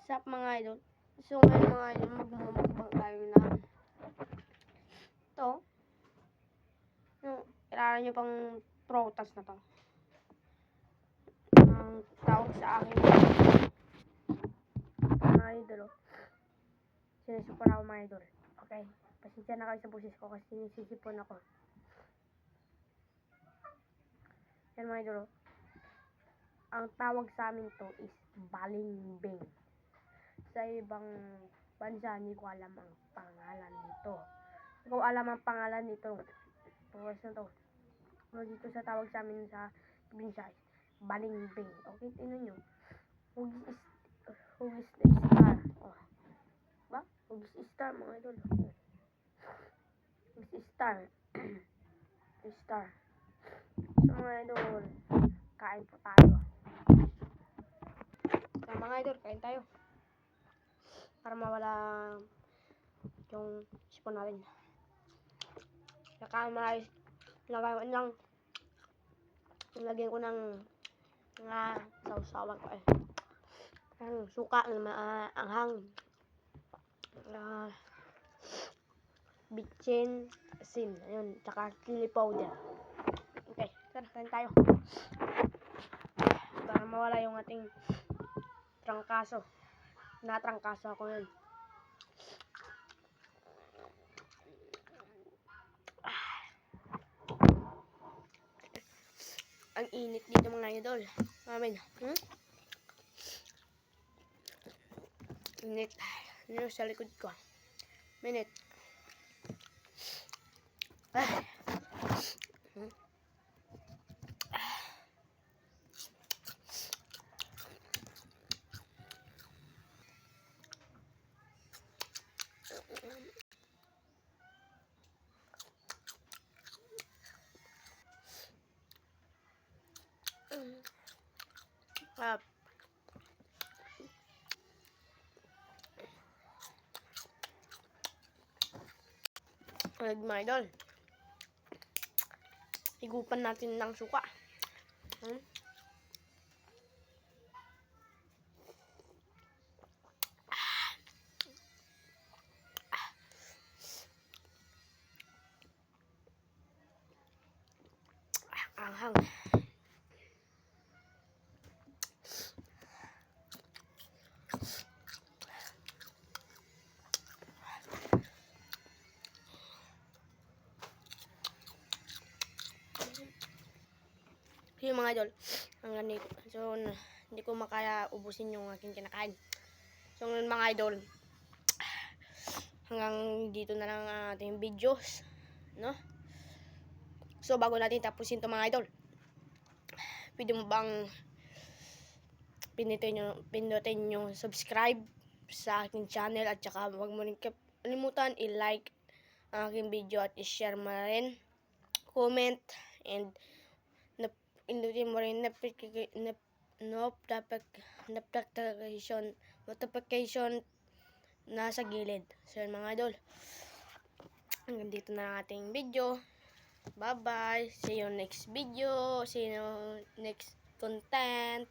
Sup mga idol? So ngayon mga idol, magmumukbang tayo na ito. Yung kilala nyo pang prutas na to. Ang tawag sa akin mga idol. Sinisipon ako mga idol. Okay, pasensya na kayo sa busis ko kasi sinisipon ako. Yan mga idol. Ang tawag sa amin to is balimbing. Sa ibang bansa, hindi ko alam ang pangalan nito. Hindi ko alam ang pangalan nito. Prutas na to. Pero dito sa tawag sa amin sa probinsya, balimbing. Okay, tingnan nyo. Hugis the star. Oh. Ba? Hugis star mga idol. Hugis star. Star. So mga idol, kain po tayo. So mga idol, kain tayo. Para mawala yung sipon natin. Saka maayos. Lagyan ko ng mga sausawan ko ang suka ng maanghang. Bitchin, asin, ayun, tsaka chili powder. Okay, tara, kain tayo. Para mawala yung ating trangkaso. Natrangkaso ako yun. Ang init dito mga idol. Amin. Init. Ano sa likod ko? Minute. Mga idol, higupan natin ng suka. Anghang. Yung mga idol, ang ganito. So, hindi ko makaya ubusin yung aking kinakain. So, mga idol, hanggang dito na lang ang ating videos, no? So, bago natin tapusin to mga idol, pwede mo bang pindutin yung subscribe sa aking channel at saka huwag mo rin kalimutan i-like ang aking video at i-share mo rin, comment, and pindutin mo rin notification na sa gilid. So mga idol, hanggang dito na ang ating video. Bye bye, see you next video, see you next content.